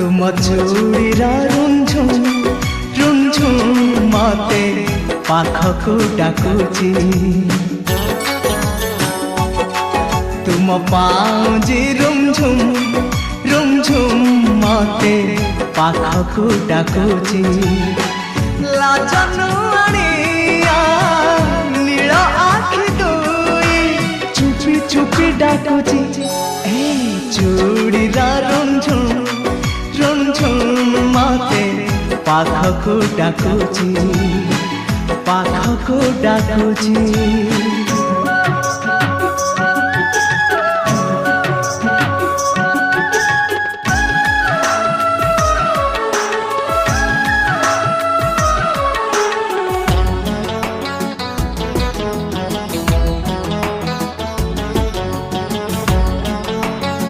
तुम चूड़ीरा रुंझुम रुंझुम मते पाखकु डाकुची तुम पाउजी रुंझुम रुंझुम मते पाखकु डाकुची लाजनु आनिया नील आखि दुई चुपी चुपी डाकुची ए चूड़ीरा रुंझुम रुंझुम मते पाखकु डाकुची पाखकु डाकुची।